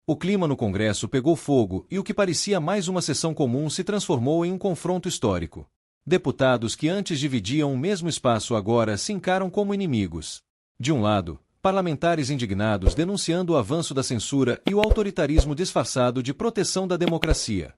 O clima no Congresso pegou fogo e o que parecia mais uma sessão comum se transformou em um confronto histórico. Deputados que antes dividiam o mesmo espaço agora se encaram como inimigos. De um lado, parlamentares indignados denunciando o avanço da censura e o autoritarismo disfarçado de proteção da democracia.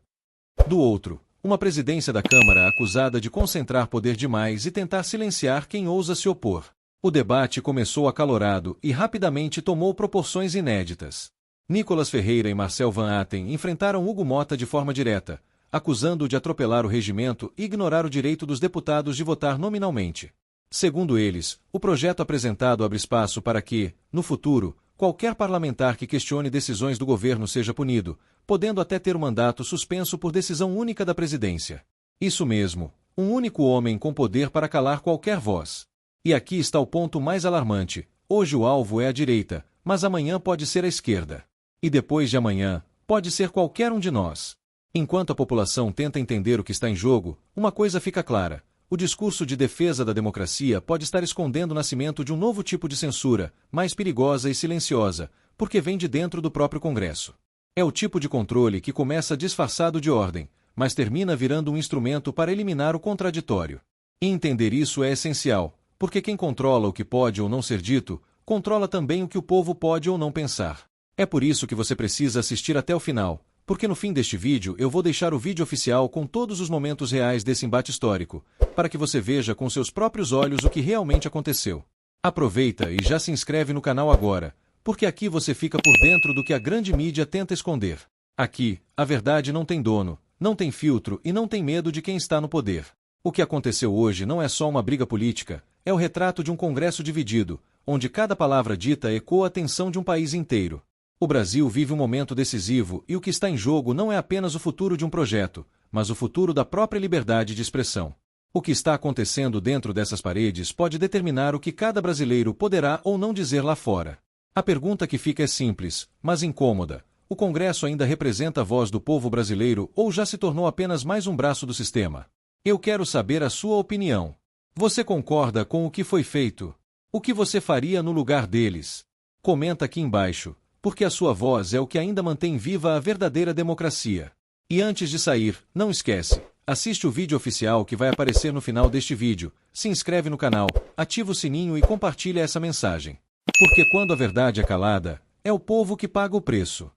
Do outro, uma presidência da Câmara acusada de concentrar poder demais e tentar silenciar quem ousa se opor. O debate começou acalorado e rapidamente tomou proporções inéditas. Nicolas Ferreira e Marcel Van Hatten enfrentaram Hugo Mota de forma direta, acusando-o de atropelar o regimento e ignorar o direito dos deputados de votar nominalmente. Segundo eles, o projeto apresentado abre espaço para que, no futuro, qualquer parlamentar que questione decisões do governo seja punido, podendo até ter o mandato suspenso por decisão única da presidência. Isso mesmo, um único homem com poder para calar qualquer voz. E aqui está o ponto mais alarmante: hoje o alvo é a direita, mas amanhã pode ser a esquerda. E depois de amanhã, pode ser qualquer um de nós. Enquanto a população tenta entender o que está em jogo, uma coisa fica clara: o discurso de defesa da democracia pode estar escondendo o nascimento de um novo tipo de censura, mais perigosa e silenciosa, porque vem de dentro do próprio Congresso. É o tipo de controle que começa disfarçado de ordem, mas termina virando um instrumento para eliminar o contraditório. E entender isso é essencial, porque quem controla o que pode ou não ser dito, controla também o que o povo pode ou não pensar. É por isso que você precisa assistir até o final, porque no fim deste vídeo eu vou deixar o vídeo oficial com todos os momentos reais desse embate histórico, para que você veja com seus próprios olhos o que realmente aconteceu. Aproveita e já se inscreve no canal agora, porque aqui você fica por dentro do que a grande mídia tenta esconder. Aqui, a verdade não tem dono, não tem filtro e não tem medo de quem está no poder. O que aconteceu hoje não é só uma briga política, é o retrato de um Congresso dividido, onde cada palavra dita ecoa a tensão de um país inteiro. O Brasil vive um momento decisivo e o que está em jogo não é apenas o futuro de um projeto, mas o futuro da própria liberdade de expressão. O que está acontecendo dentro dessas paredes pode determinar o que cada brasileiro poderá ou não dizer lá fora. A pergunta que fica é simples, mas incômoda: o Congresso ainda representa a voz do povo brasileiro ou já se tornou apenas mais um braço do sistema? Eu quero saber a sua opinião. Você concorda com o que foi feito? O que você faria no lugar deles? Comenta aqui embaixo, porque a sua voz é o que ainda mantém viva a verdadeira democracia. E antes de sair, não esquece, assiste o vídeo oficial que vai aparecer no final deste vídeo, se inscreve no canal, ativa o sininho e compartilha essa mensagem. Porque quando a verdade é calada, é o povo que paga o preço.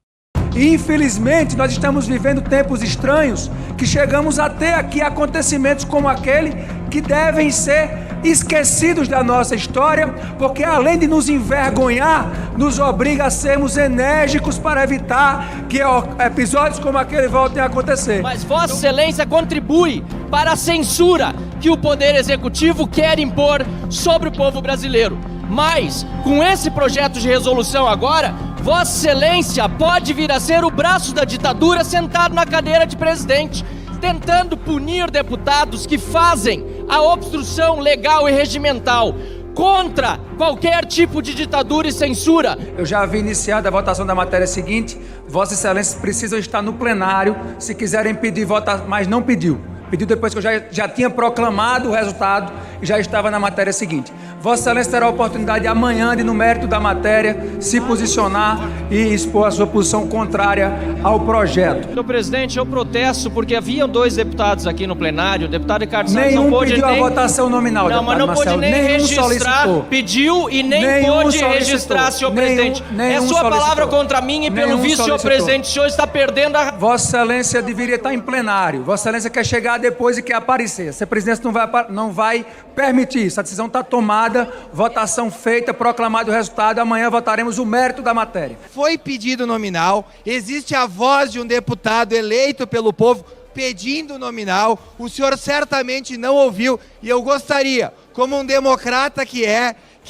Infelizmente, nós estamos vivendo tempos estranhos, que chegamos até aqui a acontecimentos como aquele que devem ser esquecidos da nossa história, porque além de nos envergonhar, nos obriga a sermos enérgicos para evitar que episódios como aquele voltem a acontecer. Mas Vossa Excelência contribui para a censura que o Poder Executivo quer impor sobre o povo brasileiro. Mas, com esse projeto de resolução agora, Vossa Excelência pode vir a ser o braço da ditadura sentado na cadeira de presidente, tentando punir deputados que fazem a obstrução legal e regimental contra qualquer tipo de ditadura e censura. Eu já havia iniciado a votação da matéria seguinte. Vossa Excelência precisam estar no plenário se quiserem pedir votação, mas não pediu. Pediu depois que eu já tinha proclamado o resultado e já estava na matéria seguinte. Vossa Excelência terá a oportunidade amanhã de, no mérito da matéria, se posicionar e expor a sua posição contrária ao projeto. Senhor presidente, eu protesto porque haviam 2 deputados aqui no plenário. O deputado Ricardo Salles não pôde pediu a votação nominal, não, mas não pôde nem registrar. Pediu e nem pôde registrar, senhor presidente. É sua palavra contra mim e pelo visto, senhor presidente, o senhor está perdendo a... Vossa Excelência deveria estar em plenário. Vossa Excelência quer chegar depois e quer aparecer. Se a presidência não vai permitir isso. A decisão está tomada, votação feita, proclamado o resultado. Amanhã votaremos o mérito da matéria. Foi pedido nominal, existe a voz de um deputado eleito pelo povo pedindo nominal. O senhor certamente não ouviu e eu gostaria, como um democrata que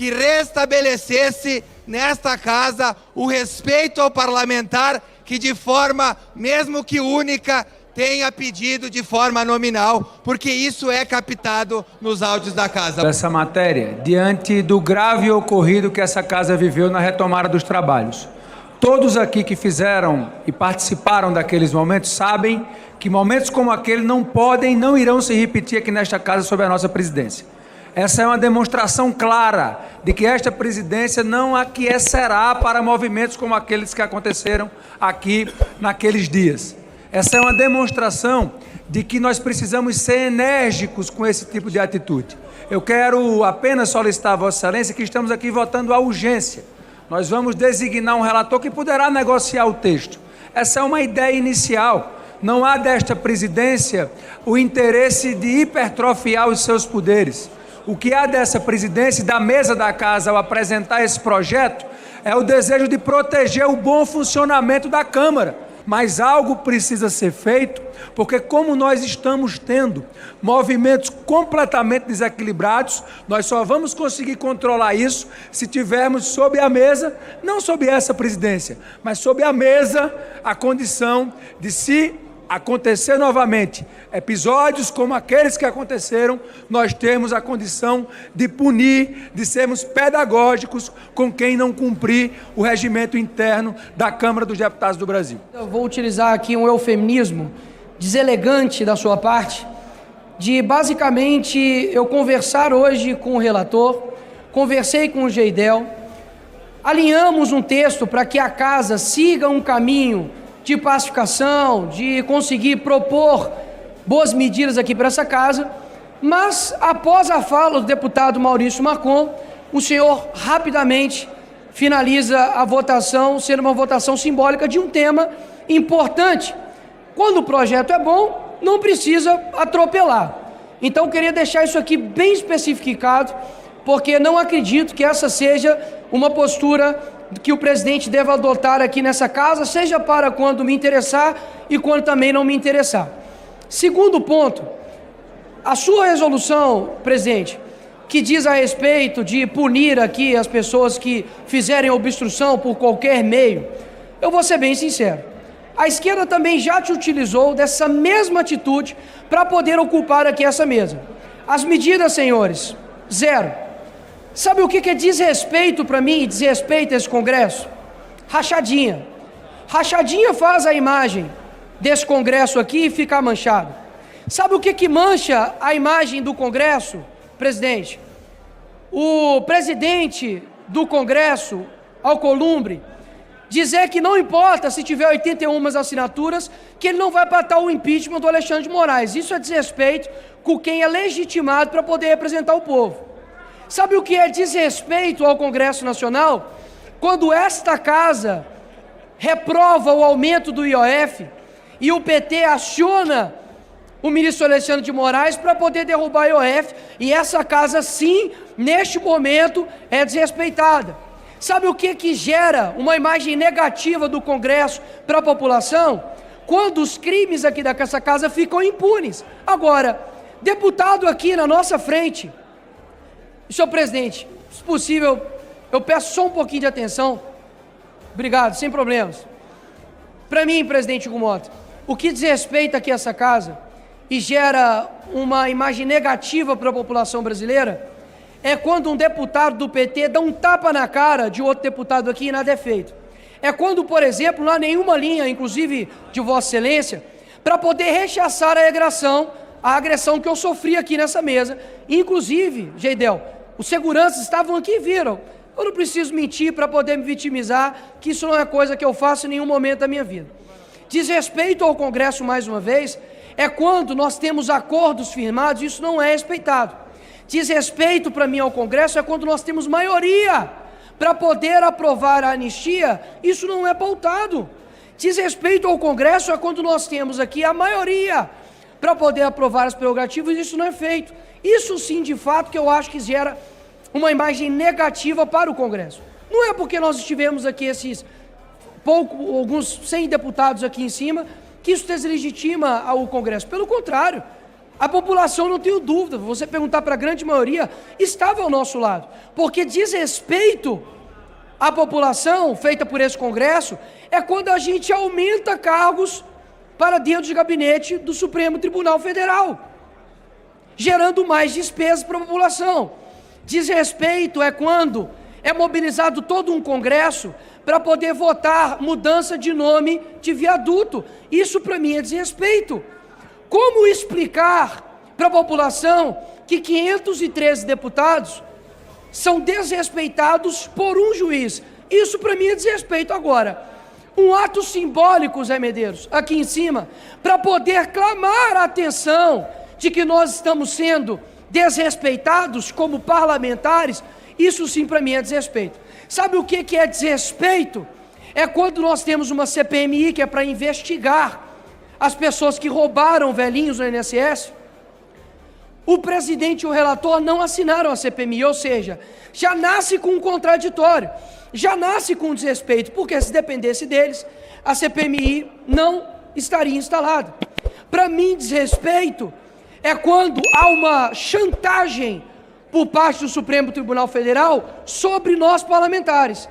restabelecesse nesta casa o respeito ao parlamentar que de forma, mesmo que única, tenha pedido de forma nominal, porque isso é captado nos áudios da casa. Essa matéria, diante do grave ocorrido que essa casa viveu na retomada dos trabalhos. Todos aqui que fizeram e participaram daqueles momentos sabem que momentos como aquele não podem, não irão se repetir aqui nesta casa sob a nossa presidência. Essa é uma demonstração clara de que esta presidência não aquecerá para movimentos como aqueles que aconteceram aqui naqueles dias. Essa é uma demonstração de que nós precisamos ser enérgicos com esse tipo de atitude. Eu quero apenas solicitar a Vossa Excelência que estamos aqui votando a urgência. Nós vamos designar um relator que poderá negociar o texto. Essa é uma ideia inicial. Não há desta presidência o interesse de hipertrofiar os seus poderes. O que há dessa presidência e da mesa da casa ao apresentar esse projeto é o desejo de proteger o bom funcionamento da Câmara. Mas algo precisa ser feito, porque como nós estamos tendo movimentos completamente desequilibrados, nós só vamos conseguir controlar isso se tivermos sob a mesa, não sob essa presidência, mas sob a mesa, a condição de, se acontecer novamente episódios como aqueles que aconteceram, nós temos a condição de punir, de sermos pedagógicos com quem não cumprir o regimento interno da Câmara dos Deputados do Brasil. Eu vou utilizar aqui um eufemismo deselegante da sua parte, de basicamente eu conversar hoje com o relator, conversei com o Geidel, alinhamos um texto para que a casa siga um caminho de pacificação, de conseguir propor boas medidas aqui para essa casa, mas após a fala do deputado Maurício Marcon, o senhor rapidamente finaliza a votação, sendo uma votação simbólica de um tema importante. Quando o projeto é bom, não precisa atropelar. Então eu queria deixar isso aqui bem especificado, porque não acredito que essa seja uma postura que o presidente deve adotar aqui nessa casa, seja para quando me interessar e quando também não me interessar. Segundo ponto, a sua resolução, presidente, que diz a respeito de punir aqui as pessoas que fizerem obstrução por qualquer meio, eu vou ser bem sincero, a esquerda também já te utilizou dessa mesma atitude para poder ocupar aqui essa mesa. As medidas, senhores, zero. Sabe o que é desrespeito para mim e desrespeito a esse Congresso? Rachadinha. Rachadinha faz a imagem desse Congresso aqui ficar manchado. Sabe o que mancha a imagem do Congresso, presidente? O presidente do Congresso, Alcolumbre, dizer que não importa se tiver 81 assinaturas, que ele não vai patar o impeachment do Alexandre de Moraes. Isso é desrespeito com quem é legitimado para poder representar o povo. Sabe o que é desrespeito ao Congresso Nacional? Quando esta casa reprova o aumento do IOF e o PT aciona o ministro Alexandre de Moraes para poder derrubar o IOF, e essa casa sim, neste momento, é desrespeitada. Sabe o que gera uma imagem negativa do Congresso para a população? Quando os crimes aqui dessa casa ficam impunes. Agora, deputado aqui na nossa frente, senhor presidente, se possível, eu peço só um pouquinho de atenção. Obrigado, sem problemas. Para mim, presidente Hugo Mota, o que diz respeito aqui a essa casa e gera uma imagem negativa para a população brasileira é quando um deputado do PT dá um tapa na cara de outro deputado aqui e nada é feito. É quando, por exemplo, não há nenhuma linha, inclusive de Vossa Excelência, para poder rechaçar a agressão que eu sofri aqui nessa mesa. Inclusive, Geidel, os seguranças estavam aqui e viram. Eu não preciso mentir para poder me vitimizar, que isso não é coisa que eu faço em nenhum momento da minha vida. Desrespeito ao Congresso, mais uma vez, é quando nós temos acordos firmados e isso não é respeitado. Desrespeito para mim ao Congresso é quando nós temos maioria para poder aprovar a anistia, isso não é pautado. Desrespeito ao Congresso é quando nós temos aqui a maioria para poder aprovar as prerrogativas, isso não é feito. Isso sim, de fato, que eu acho que gera uma imagem negativa para o Congresso. Não é porque nós estivemos aqui alguns 100 deputados aqui em cima, que isso deslegitima o Congresso. Pelo contrário, a população, não tenho dúvida, você perguntar para a grande maioria, estava ao nosso lado. Porque desrespeito à população feita por esse Congresso é quando a gente aumenta cargos para dentro de gabinete do Supremo Tribunal Federal, gerando mais despesas para a população. Desrespeito é quando é mobilizado todo um Congresso para poder votar mudança de nome de viaduto. Isso para mim é desrespeito. Como explicar para a população que 513 deputados são desrespeitados por um juiz. Isso para mim é desrespeito. Agora, um ato simbólico, Zé Medeiros, aqui em cima, para poder clamar a atenção de que nós estamos sendo desrespeitados como parlamentares, isso sim para mim é desrespeito. Sabe o que é desrespeito? É quando nós temos uma CPMI que é para investigar as pessoas que roubaram velhinhos no INSS. O presidente e o relator não assinaram a CPMI, ou seja, já nasce com um contraditório, já nasce com um desrespeito, porque se dependesse deles, a CPMI não estaria instalada. Para mim, desrespeito é quando há uma chantagem por parte do Supremo Tribunal Federal sobre nós parlamentares,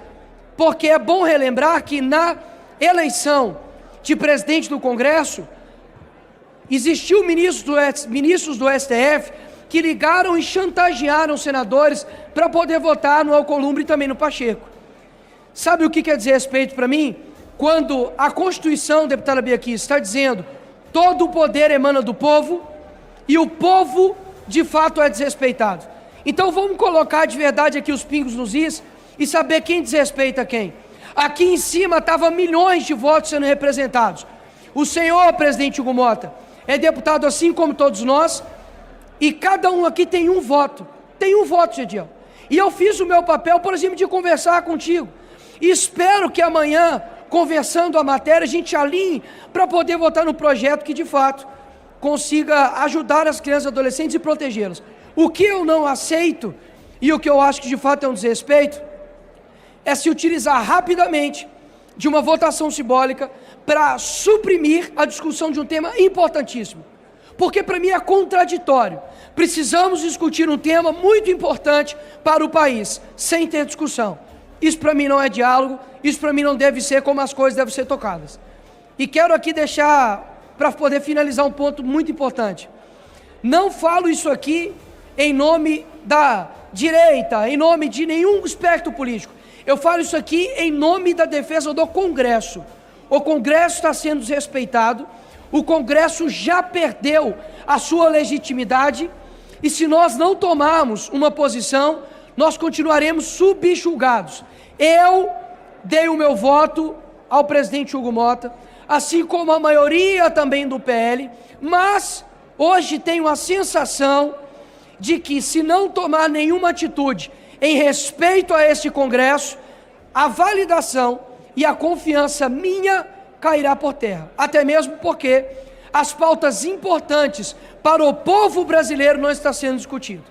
porque é bom relembrar que na eleição de presidente do Congresso, existiu ministros do STF que ligaram e chantagearam os senadores para poder votar no Alcolumbre e também no Pacheco. Sabe o que é desrespeito para mim? Quando a Constituição, deputada Bia Kicis, está dizendo todo o poder emana do povo e o povo de fato é desrespeitado. Então vamos colocar de verdade aqui os pingos nos is e saber quem desrespeita quem. Aqui em cima estavam milhões de votos sendo representados. O senhor, presidente Hugo Mota, é deputado assim como todos nós, e cada um aqui tem um voto. Tem um voto, Gediel. E eu fiz o meu papel, por exemplo, de conversar contigo. E espero que amanhã, conversando a matéria, a gente alinhe para poder votar no projeto que, de fato, consiga ajudar as crianças e adolescentes e protegê-las. O que eu não aceito, e o que eu acho que, de fato, é um desrespeito, é se utilizar rapidamente de uma votação simbólica para suprimir a discussão de um tema importantíssimo. Porque para mim é contraditório. Precisamos discutir um tema muito importante para o país, sem ter discussão. Isso para mim não é diálogo, isso para mim não deve ser como as coisas devem ser tocadas. E quero aqui deixar, para poder finalizar, um ponto muito importante. Não falo isso aqui em nome da direita, em nome de nenhum espectro político. Eu falo isso aqui em nome da defesa do Congresso. O Congresso está sendo desrespeitado, o Congresso já perdeu a sua legitimidade, e se nós não tomarmos uma posição, nós continuaremos subjugados. Eu dei o meu voto ao presidente Hugo Mota, assim como a maioria também do PL, mas hoje tenho a sensação de que, se não tomar nenhuma atitude em respeito a este Congresso, a validação e a confiança minha cairá por terra. Até mesmo porque as pautas importantes para o povo brasileiro não estão sendo discutidas.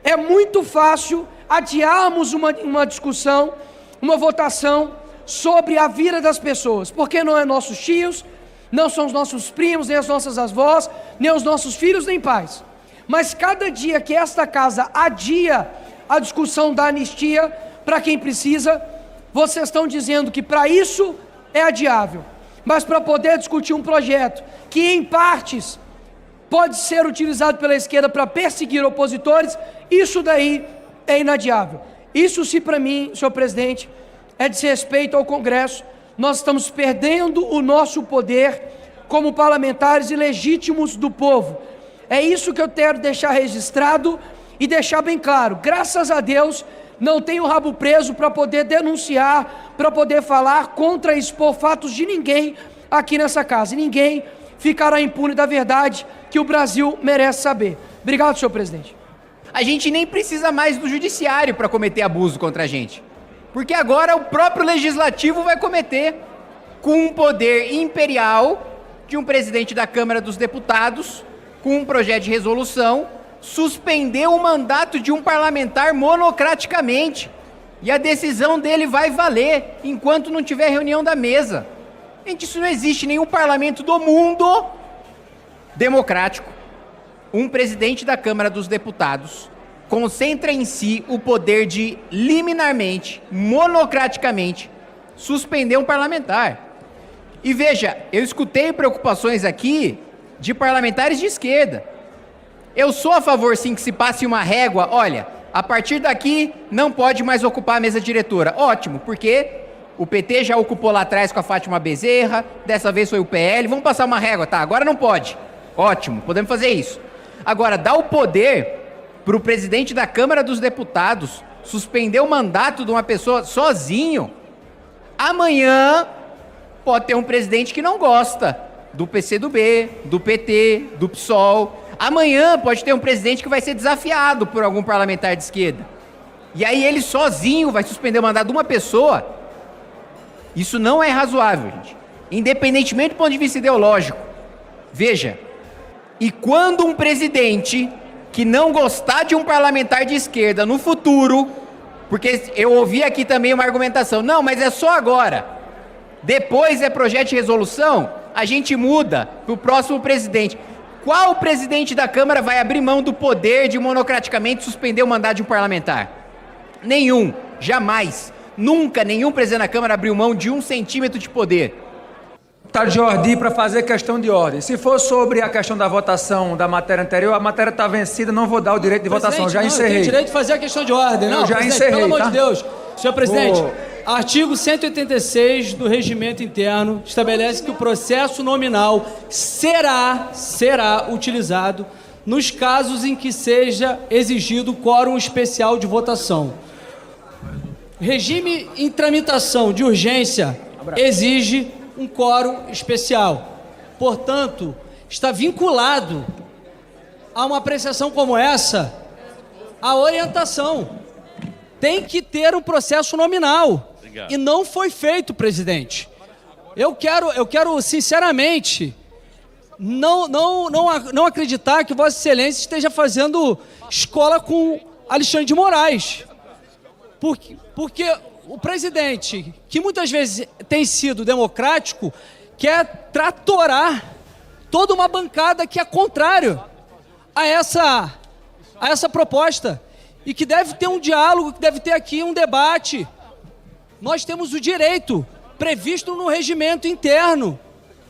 É muito fácil adiarmos uma discussão, uma votação sobre a vida das pessoas, porque não é nossos tios, não são os nossos primos, nem as nossas avós, nem os nossos filhos, nem pais. Mas cada dia que esta casa adia a discussão da anistia para quem precisa, vocês estão dizendo que para isso é adiável, mas para poder discutir um projeto que em partes pode ser utilizado pela esquerda para perseguir opositores, isso daí é inadiável. Isso, se para mim, senhor presidente, é desrespeito ao Congresso. Nós estamos perdendo o nosso poder como parlamentares ilegítimos do povo. É isso que eu quero deixar registrado e deixar bem claro. Graças a Deus, não tenho o rabo preso para poder denunciar, para poder falar contra e expor fatos de ninguém aqui nessa casa. E ninguém ficará impune da verdade que o Brasil merece saber. Obrigado, senhor presidente. A gente nem precisa mais do judiciário para cometer abuso contra a gente, porque agora o próprio legislativo vai cometer, com um poder imperial de um presidente da Câmara dos Deputados, com um projeto de resolução, suspender o mandato de um parlamentar monocraticamente, e a decisão dele vai valer enquanto não tiver reunião da mesa. Gente, isso não existe em nenhum parlamento do mundo democrático. Um presidente da Câmara dos Deputados concentra em si o poder de, liminarmente, monocraticamente, suspender um parlamentar. E veja, eu escutei preocupações aqui de parlamentares de esquerda. Eu sou a favor, sim, que se passe uma régua. Olha, a partir daqui não pode mais ocupar a mesa diretora. Ótimo, porque o PT já ocupou lá atrás com a Fátima Bezerra, dessa vez foi o PL, vamos passar uma régua, tá, agora não pode. Ótimo, podemos fazer isso. Agora, dar o poder para o presidente da Câmara dos Deputados suspender o mandato de uma pessoa sozinho, amanhã pode ter um presidente que não gosta do PCdoB, do PT, do PSOL. Amanhã pode ter um presidente que vai ser desafiado por algum parlamentar de esquerda. E aí ele sozinho vai suspender o mandato de uma pessoa. Isso não é razoável, gente. Independentemente do ponto de vista ideológico. Veja, e quando um presidente que não gostar de um parlamentar de esquerda no futuro, porque eu ouvi aqui também uma argumentação, não, mas é só agora. Depois é projeto de resolução, a gente muda para o próximo presidente. Qual presidente da Câmara vai abrir mão do poder de monocraticamente suspender o mandato de um parlamentar? Nenhum, jamais. Nunca nenhum presidente da Câmara abriu mão de 1 centímetro de poder. Tá de ordem para fazer questão de ordem. Se for sobre a questão da votação da matéria anterior, a matéria está vencida, não vou dar o direito de votação. Já encerrei. Tem direito de fazer a questão de ordem. Não, já encerrei, pelo amor tá? de Deus. Senhor presidente, artigo 186 do Regimento Interno estabelece que o processo nominal será utilizado nos casos em que seja exigido quórum especial de votação. Regime em tramitação de urgência exige um quórum especial. Portanto, está vinculado a uma apreciação como essa a orientação. Tem que ter um processo nominal. Obrigado. E não foi feito, presidente. Eu quero sinceramente, não acreditar que Vossa Excelência esteja fazendo escola com Alexandre de Moraes. Porque o presidente, que muitas vezes tem sido democrático, quer tratorar toda uma bancada que é contrário a essa proposta. E que deve ter um diálogo, que deve ter aqui um debate. Nós temos o direito previsto no regimento interno.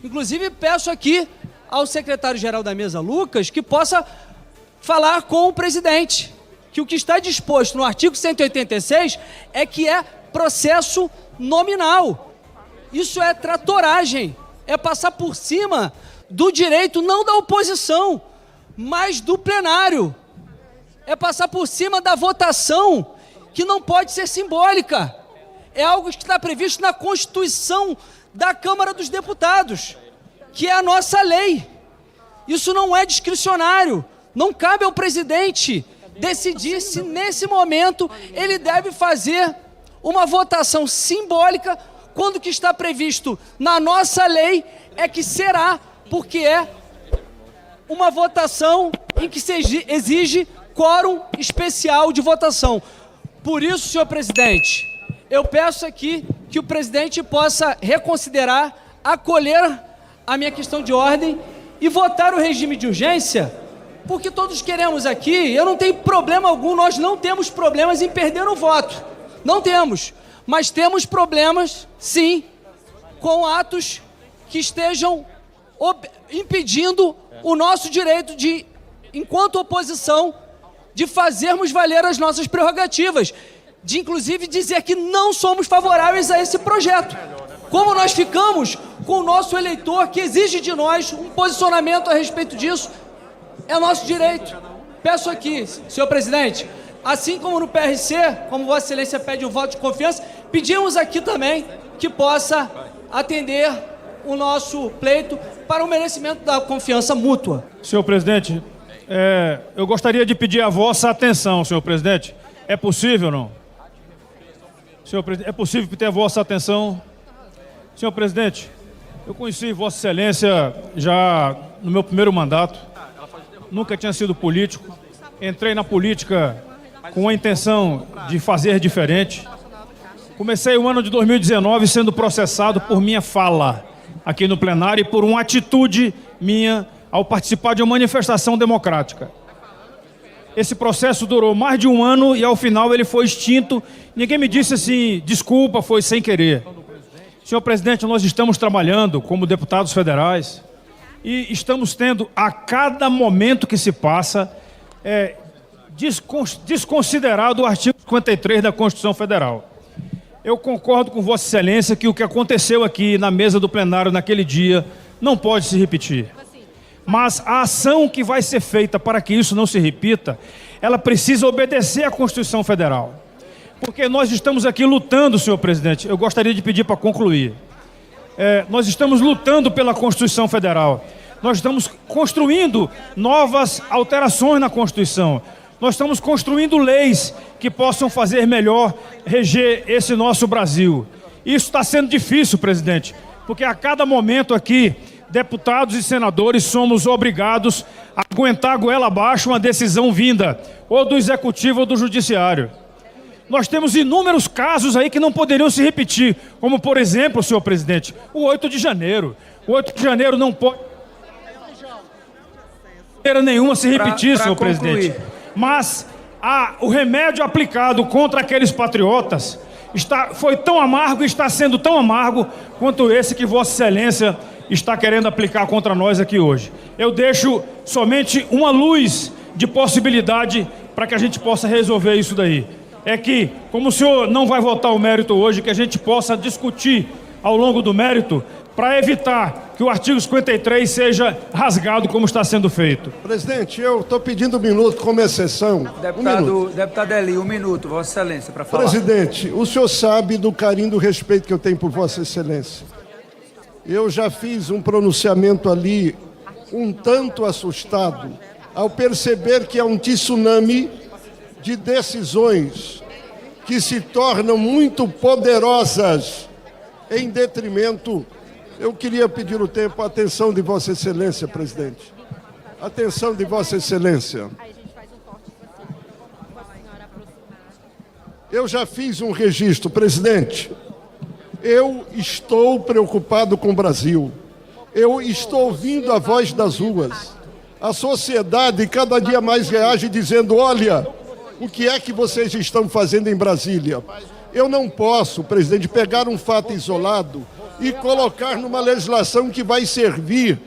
Inclusive, peço aqui ao secretário-geral da mesa, Lucas, que possa falar com o presidente. Que o que está disposto no artigo 186 é que é processo nominal. Isso é tratoragem, é passar por cima do direito não da oposição, mas do plenário. É passar por cima da votação, que não pode ser simbólica. É algo que está previsto na Constituição da Câmara dos Deputados, que é a nossa lei. Isso não é discricionário. Não cabe ao presidente decidir se, nesse momento, ele deve fazer uma votação simbólica, quando o que está previsto na nossa lei é que será, porque é uma votação em que se exige quórum especial de votação. Por isso, senhor presidente, eu peço aqui que o presidente possa reconsiderar, acolher a minha questão de ordem e votar o regime de urgência, porque todos queremos aqui, eu não tenho problema algum, nós não temos problemas em perder o voto. Não temos, mas temos problemas, sim, com atos que estejam impedindo o nosso direito de, enquanto oposição, de fazermos valer as nossas prerrogativas, de inclusive dizer que não somos favoráveis a esse projeto. Como nós ficamos com o nosso eleitor que exige de nós um posicionamento a respeito disso, é nosso direito. Peço aqui, senhor presidente, assim como no PRC, como Vossa Excelência pede um voto de confiança, pedimos aqui também que possa atender o nosso pleito para o merecimento da confiança mútua. Senhor presidente, eu gostaria de pedir a vossa atenção, senhor presidente. É possível ou não? Senhor presidente, é possível ter a vossa atenção? Senhor presidente, eu conheci Vossa Excelência já no meu primeiro mandato. Nunca tinha sido político. Entrei na política com a intenção de fazer diferente. Comecei o ano de 2019 sendo processado por minha fala aqui no plenário e por uma atitude minha ao participar de uma manifestação democrática. Esse processo durou mais de um ano e ao final ele foi extinto. Ninguém me disse assim, desculpa, foi sem querer. Senhor presidente, nós estamos trabalhando como deputados federais e estamos tendo, a cada momento que se passa, desconsiderado o artigo 53 da Constituição Federal. Eu concordo com Vossa Excelência que o que aconteceu aqui na mesa do plenário naquele dia não pode se repetir. Mas a ação que vai ser feita para que isso não se repita, ela precisa obedecer à Constituição Federal. Porque nós estamos aqui lutando, senhor presidente, eu gostaria de pedir para concluir. Nós estamos lutando pela Constituição Federal. Nós estamos construindo novas alterações na Constituição. Nós estamos construindo leis que possam fazer melhor reger esse nosso Brasil. Isso está sendo difícil, presidente, porque a cada momento aqui, deputados e senadores somos obrigados a aguentar a goela abaixo uma decisão vinda ou do Executivo ou do Judiciário. Nós temos inúmeros casos aí que não poderiam se repetir, como, por exemplo, senhor presidente, o 8 de janeiro. O 8 de janeiro não pode nenhuma se repetir, senhor presidente. Mas o remédio aplicado contra aqueles patriotas foi tão amargo e está sendo tão amargo quanto esse que Vossa Excelência está querendo aplicar contra nós aqui hoje. Eu deixo somente uma luz de possibilidade para que a gente possa resolver isso daí. É que, como o senhor não vai votar o mérito hoje, que a gente possa discutir ao longo do mérito para evitar que o artigo 53 seja rasgado como está sendo feito. Presidente, eu estou pedindo um minuto como exceção. Deputado Eli, um minuto, Vossa Excelência, para falar. Presidente, o senhor sabe do carinho e do respeito que eu tenho por Vossa Excelência. Eu já fiz um pronunciamento ali um tanto assustado ao perceber que é um tsunami de decisões que se tornam muito poderosas em detrimento. Eu queria pedir o tempo, a atenção de Vossa Excelência, presidente. Atenção de Vossa Excelência. Eu já fiz um registro, presidente. Eu estou preocupado com o Brasil. Eu estou ouvindo a voz das ruas. A sociedade cada dia mais reage dizendo, olha, o que é que vocês estão fazendo em Brasília? Eu não posso, presidente, pegar um fato isolado e colocar numa legislação que vai servir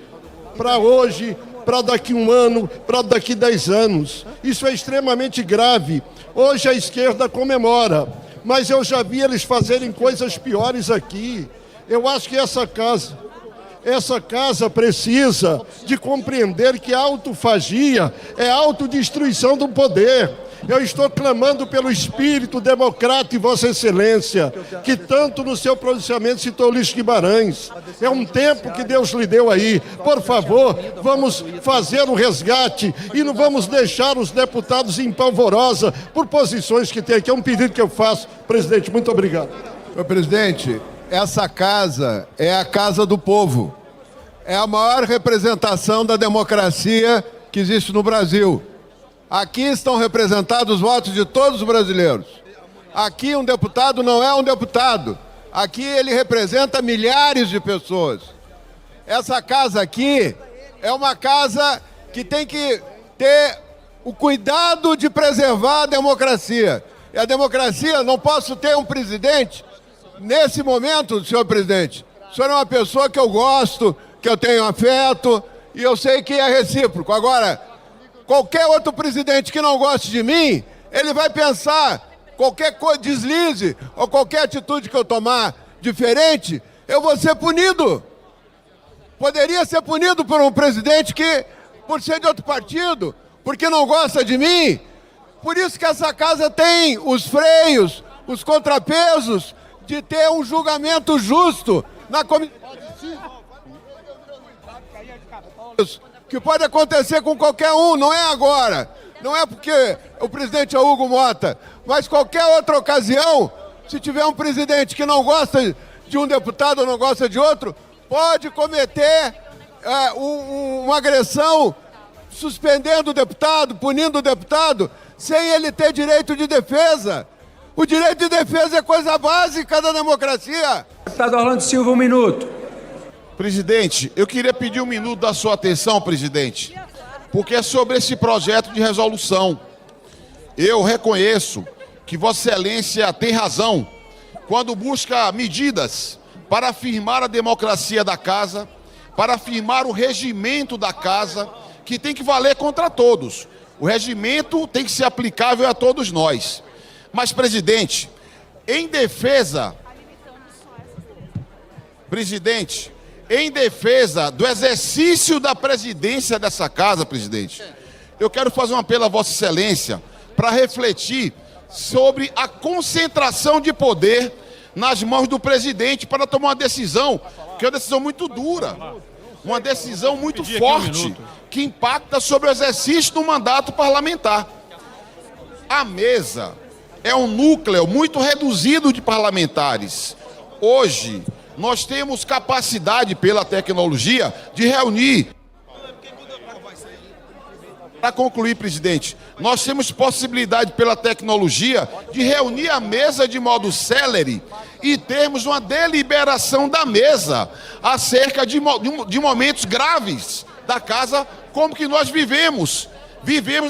para hoje, para daqui um ano, para daqui 10 anos. Isso é extremamente grave. Hoje a esquerda comemora, mas eu já vi eles fazerem coisas piores aqui. Eu acho que essa casa precisa de compreender que a autofagia é a autodestruição do poder. Eu estou clamando pelo espírito democrata e Vossa Excelência, que tanto no seu pronunciamento citou Ulisses Guimarães. É um tempo que Deus lhe deu aí. Por favor, vamos fazer um resgate e não vamos deixar os deputados em polvorosa por posições que tem aqui. É um pedido que eu faço. Presidente, muito obrigado. Senhor presidente, essa casa é a casa do povo. É a maior representação da democracia que existe no Brasil. Aqui estão representados os votos de todos os brasileiros. Aqui um deputado não é um deputado. Aqui ele representa milhares de pessoas. Essa casa aqui é uma casa que tem que ter o cuidado de preservar a democracia. E a democracia, não posso ter um presidente, nesse momento, senhor presidente, o senhor é uma pessoa que eu gosto, que eu tenho afeto, e eu sei que é recíproco. Agora, qualquer outro presidente que não goste de mim, ele vai pensar, qualquer deslize ou qualquer atitude que eu tomar diferente, eu vou ser punido. Poderia ser punido por um presidente que, por ser de outro partido, porque não gosta de mim. Por isso que essa casa tem os freios, os contrapesos de ter um julgamento justo na comissão. Que pode acontecer com qualquer um, não é agora. Não é porque o presidente é Hugo Mota, mas qualquer outra ocasião, se tiver um presidente que não gosta de um deputado ou não gosta de outro, pode cometer uma agressão, suspendendo o deputado, punindo o deputado, sem ele ter direito de defesa. O direito de defesa é coisa básica da democracia. Deputado Orlando Silva, um minuto. Presidente, eu queria pedir um minuto da sua atenção, presidente, porque é sobre esse projeto de resolução. Eu reconheço que Vossa Excelência tem razão quando busca medidas para afirmar a democracia da casa, para afirmar o regimento da casa, que tem que valer contra todos. O regimento tem que ser aplicável a todos nós. Mas, presidente, em defesa em defesa do exercício da presidência dessa casa, presidente, eu quero fazer um apelo a Vossa Excelência para refletir sobre a concentração de poder nas mãos do presidente para tomar uma decisão, que é uma decisão muito dura, uma decisão muito forte, que impacta sobre o exercício do mandato parlamentar. A mesa é um núcleo muito reduzido de parlamentares. Hoje, nós temos capacidade, pela tecnologia, de reunir. Para concluir, presidente, nós temos possibilidade, pela tecnologia, de reunir a mesa de modo célere e termos uma deliberação da mesa acerca de momentos graves da casa, como que nós vivemos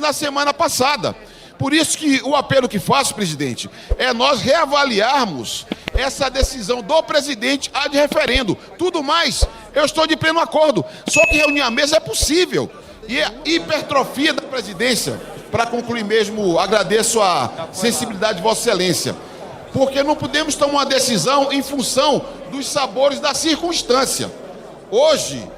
na semana passada. Por isso que o apelo que faço, presidente, é nós reavaliarmos essa decisão do presidente ad referendo. Tudo mais, eu estou de pleno acordo. Só que reunir a mesa é possível. E a hipertrofia da presidência, para concluir mesmo, agradeço a sensibilidade de Vossa Excelência, porque não podemos tomar uma decisão em função dos sabores da circunstância. Hoje,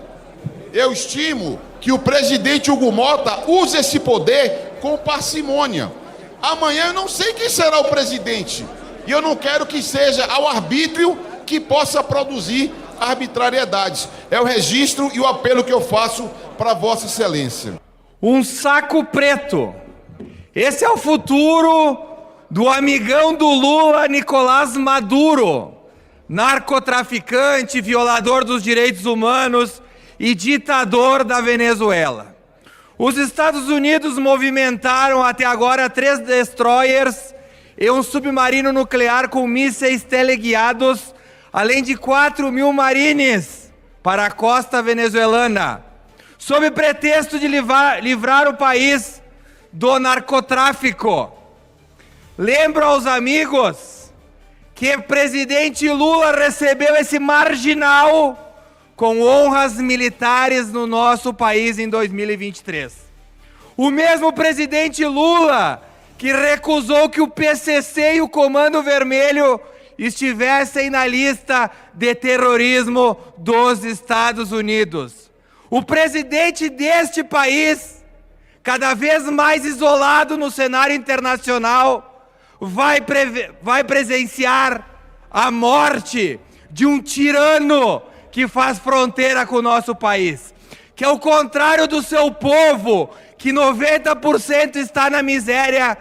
eu estimo que o presidente Hugo Mota use esse poder com parcimônia. Amanhã eu não sei quem será o presidente, e eu não quero que seja ao arbítrio que possa produzir arbitrariedades. É o registro e o apelo que eu faço para Vossa Excelência. Um saco preto. Esse é o futuro do amigão do Lula, Nicolás Maduro, narcotraficante, violador dos direitos humanos e ditador da Venezuela. Os Estados Unidos movimentaram até agora 3 destroyers e um submarino nuclear com mísseis teleguiados, além de 4.000 marines para a costa venezuelana, sob pretexto de livrar o país do narcotráfico. Lembro aos amigos que o presidente Lula recebeu esse marginal com honras militares no nosso país em 2023. O mesmo presidente Lula que recusou que o PCC e o Comando Vermelho estivessem na lista de terrorismo dos Estados Unidos. O presidente deste país, cada vez mais isolado no cenário internacional, vai presenciar a morte de um tirano que faz fronteira com o nosso país, que ao contrário do seu povo, que 90% está na miséria,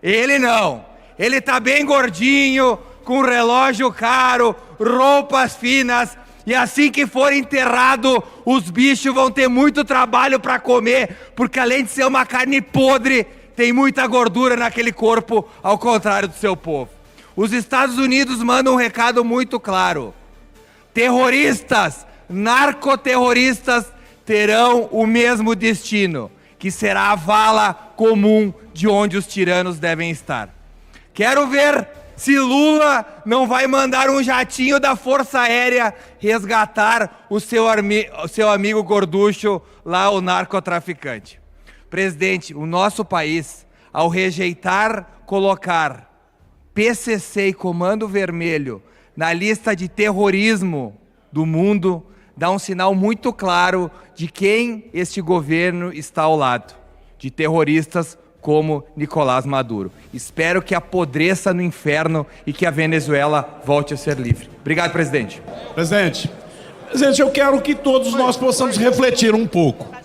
ele não. Ele está bem gordinho, com relógio caro, roupas finas, e assim que for enterrado, os bichos vão ter muito trabalho para comer, porque além de ser uma carne podre, tem muita gordura naquele corpo, ao contrário do seu povo. Os Estados Unidos mandam um recado muito claro: terroristas, narcoterroristas terão o mesmo destino, que será a vala comum de onde os tiranos devem estar. Quero ver se Lula não vai mandar um jatinho da Força Aérea resgatar o seu amigo gorducho lá, o narcotraficante. Presidente, o nosso país, ao rejeitar colocar PCC e Comando Vermelho na lista de terrorismo do mundo, dá um sinal muito claro de quem este governo está ao lado, de terroristas como Nicolás Maduro. Espero que apodreça no inferno e que a Venezuela volte a ser livre. Obrigado, presidente. Presidente, eu quero que todos nós possamos refletir um pouco.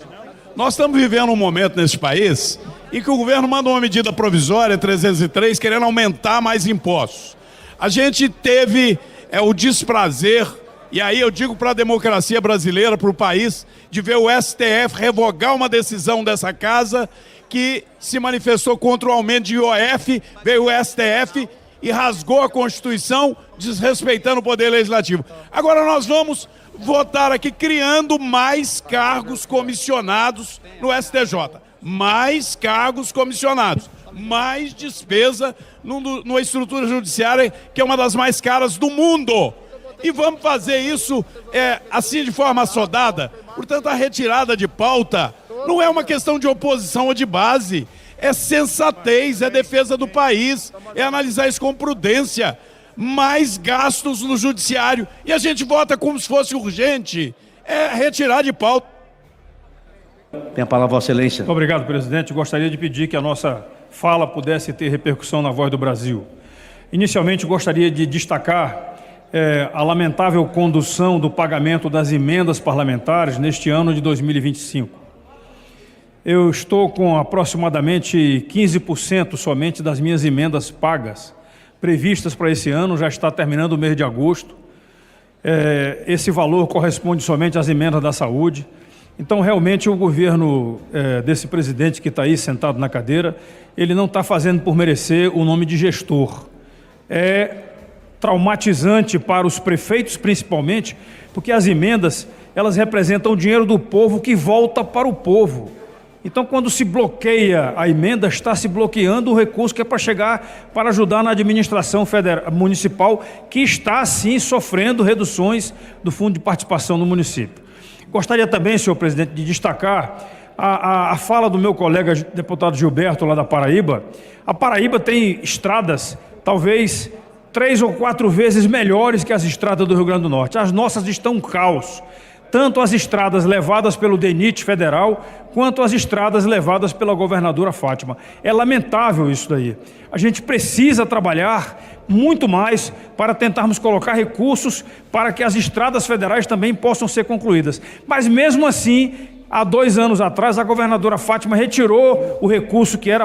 Nós estamos vivendo um momento nesse país em que o governo manda uma medida provisória, 303, querendo aumentar mais impostos. A gente teve o desprazer, e aí eu digo para a democracia brasileira, para o país, de ver o STF revogar uma decisão dessa casa que se manifestou contra o aumento de IOF, veio o STF e rasgou a Constituição, desrespeitando o Poder Legislativo. Agora nós vamos votar aqui criando mais cargos comissionados no STJ. Mais cargos comissionados. Mais despesa numa estrutura judiciária que é uma das mais caras do mundo. E vamos fazer isso assim de forma assodada. Portanto, a retirada de pauta não é uma questão de oposição ou de base. É sensatez, é defesa do país, é analisar isso com prudência. mais gastos no judiciário. E a gente vota como se fosse urgente. É retirar de pauta. Tem a palavra, Vossa Excelência. Muito obrigado, presidente. Gostaria de pedir que a nossa fala pudesse ter repercussão na Voz do Brasil. Inicialmente, gostaria de destacar a lamentável condução do pagamento das emendas parlamentares neste ano de 2025. Eu estou com aproximadamente 15% somente das minhas emendas pagas, previstas para esse ano, já está terminando o mês de agosto. Esse valor corresponde somente às emendas da saúde. Então, realmente, o governo desse presidente que está aí sentado na cadeira, ele não está fazendo por merecer o nome de gestor. É traumatizante para os prefeitos, principalmente, porque as emendas, elas representam o dinheiro do povo que volta para o povo. Então, quando se bloqueia a emenda, está se bloqueando o recurso que é para chegar, para ajudar na administração municipal, que está, sim, sofrendo reduções do fundo de participação no município. Gostaria também, senhor presidente, de destacar a fala do meu colega deputado Gilberto, lá da Paraíba. A Paraíba tem estradas, talvez 3 ou 4 vezes melhores que as estradas do Rio Grande do Norte. As nossas estão um caos. Tanto as estradas levadas pelo DENIT federal, quanto as estradas levadas pela governadora Fátima. É lamentável isso daí. A gente precisa trabalhar muito mais para tentarmos colocar recursos para que as estradas federais também possam ser concluídas. Mas mesmo assim, há 2 anos atrás, a governadora Fátima retirou o recurso que era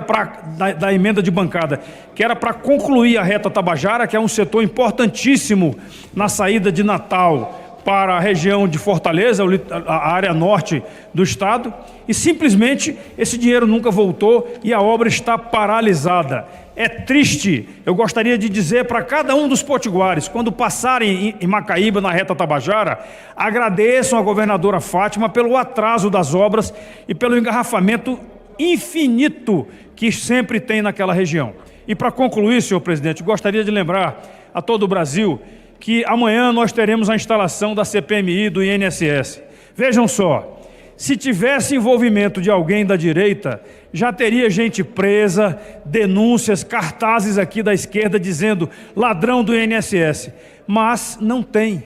da emenda de bancada, que era para concluir a reta Tabajara, que é um setor importantíssimo na saída de Natal para a região de Fortaleza, a área norte do estado, e simplesmente esse dinheiro nunca voltou e a obra está paralisada. É triste. Eu gostaria de dizer para cada um dos potiguares, quando passarem em Macaíba, na reta Tabajara, agradeçam a governadora Fátima pelo atraso das obras e pelo engarrafamento infinito que sempre tem naquela região. E para concluir, senhor presidente, gostaria de lembrar a todo o Brasil que amanhã nós teremos a instalação da CPMI do INSS. Vejam só, se tivesse envolvimento de alguém da direita, já teria gente presa, denúncias, cartazes aqui da esquerda dizendo ladrão do INSS. Mas não tem.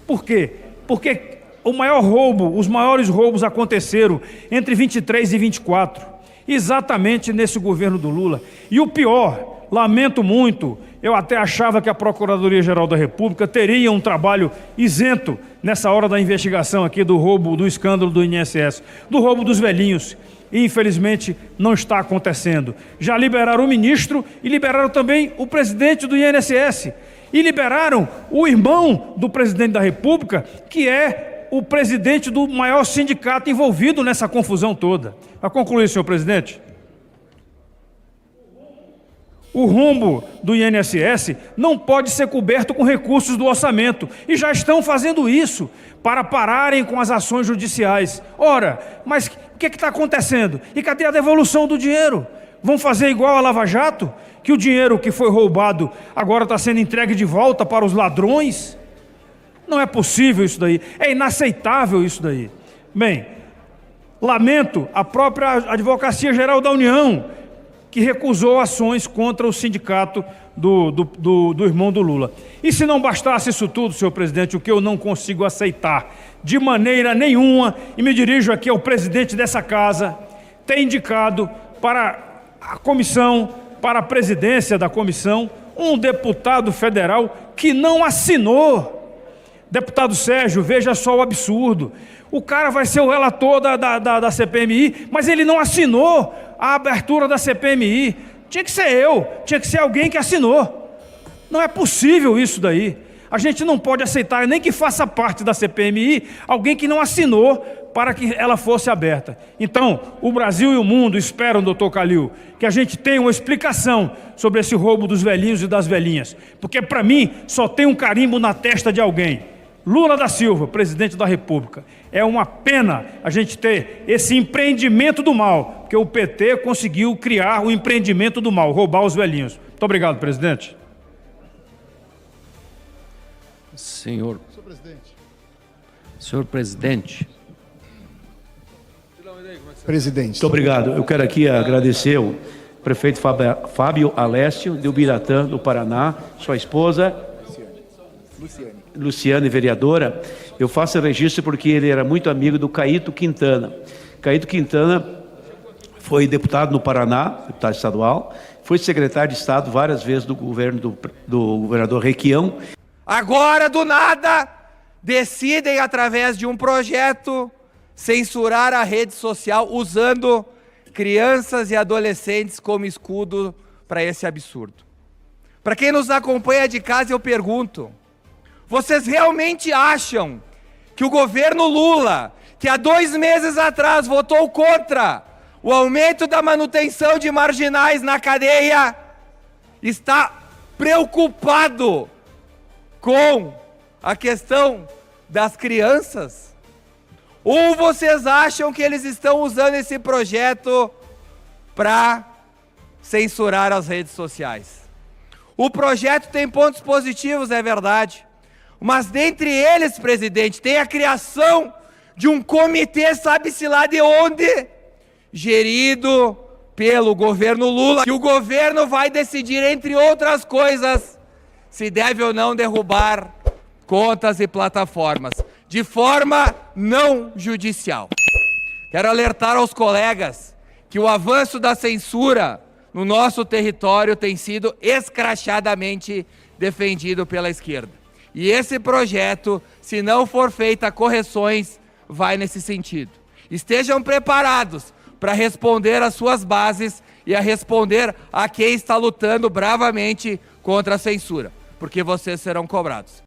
Por quê? Porque o maior roubo, os maiores roubos aconteceram entre 23 e 24, exatamente nesse governo do Lula. E o pior, lamento muito, eu até achava que a Procuradoria-Geral da República teria um trabalho isento nessa hora da investigação aqui do roubo, do escândalo do INSS, do roubo dos velhinhos. E, infelizmente, não está acontecendo. Já liberaram o ministro e liberaram também o presidente do INSS. E liberaram o irmão do presidente da República, que é o presidente do maior sindicato envolvido nessa confusão toda. Para concluir, senhor presidente, o rombo do INSS não pode ser coberto com recursos do orçamento. E já estão fazendo isso para pararem com as ações judiciais. Ora, mas o que está acontecendo? E cadê a devolução do dinheiro? Vão fazer igual a Lava Jato? Que o dinheiro que foi roubado agora está sendo entregue de volta para os ladrões? Não é possível isso daí. É inaceitável isso daí. Bem, lamento a própria Advocacia Geral da União, que recusou ações contra o sindicato do irmão do Lula. E se não bastasse isso tudo, senhor presidente, o que eu não consigo aceitar de maneira nenhuma, e me dirijo aqui ao presidente dessa casa, tem indicado para a comissão, para a presidência da comissão, um deputado federal que não assinou. Deputado Sérgio, veja só o absurdo. O cara vai ser o relator da CPMI, mas ele não assinou a abertura da CPMI. Tinha que ser eu, tinha que ser alguém que assinou. Não é possível isso daí. A gente não pode aceitar, nem que faça parte da CPMI, alguém que não assinou para que ela fosse aberta. Então, o Brasil e o mundo esperam, doutor Calil, que a gente tenha uma explicação sobre esse roubo dos velhinhos e das velhinhas. Porque, para mim, só tem um carimbo na testa de alguém. Lula da Silva, presidente da República. É uma pena a gente ter esse empreendimento do mal, porque o PT conseguiu criar o empreendimento do mal, roubar os velhinhos. Muito obrigado, presidente. Senhor presidente. Presidente. Muito obrigado. Eu quero aqui agradecer o prefeito Fábio Alessio, de Ubiratã, do Paraná, sua esposa, Luciane, vereadora, eu faço registro porque ele era muito amigo do Caíto Quintana. Caíto Quintana foi deputado no Paraná, deputado estadual, foi secretário de Estado várias vezes do governo do governador Requião. Agora, do nada, decidem, através de um projeto, censurar a rede social usando crianças e adolescentes como escudo para esse absurdo. Para quem nos acompanha de casa, eu pergunto: vocês realmente acham que o governo Lula, que há 2 meses atrás votou contra o aumento da manutenção de marginais na cadeia, está preocupado com a questão das crianças? Ou vocês acham que eles estão usando esse projeto para censurar as redes sociais? O projeto tem pontos positivos, é verdade, mas dentre eles, presidente, tem a criação de um comitê, sabe-se lá de onde, gerido pelo governo Lula, que o governo vai decidir, entre outras coisas, se deve ou não derrubar contas e plataformas, de forma não judicial. Quero alertar aos colegas que o avanço da censura no nosso território tem sido escrachadamente defendido pela esquerda. E esse projeto, se não for feita correções, vai nesse sentido. Estejam preparados para responder às suas bases e a responder a quem está lutando bravamente contra a censura, porque vocês serão cobrados.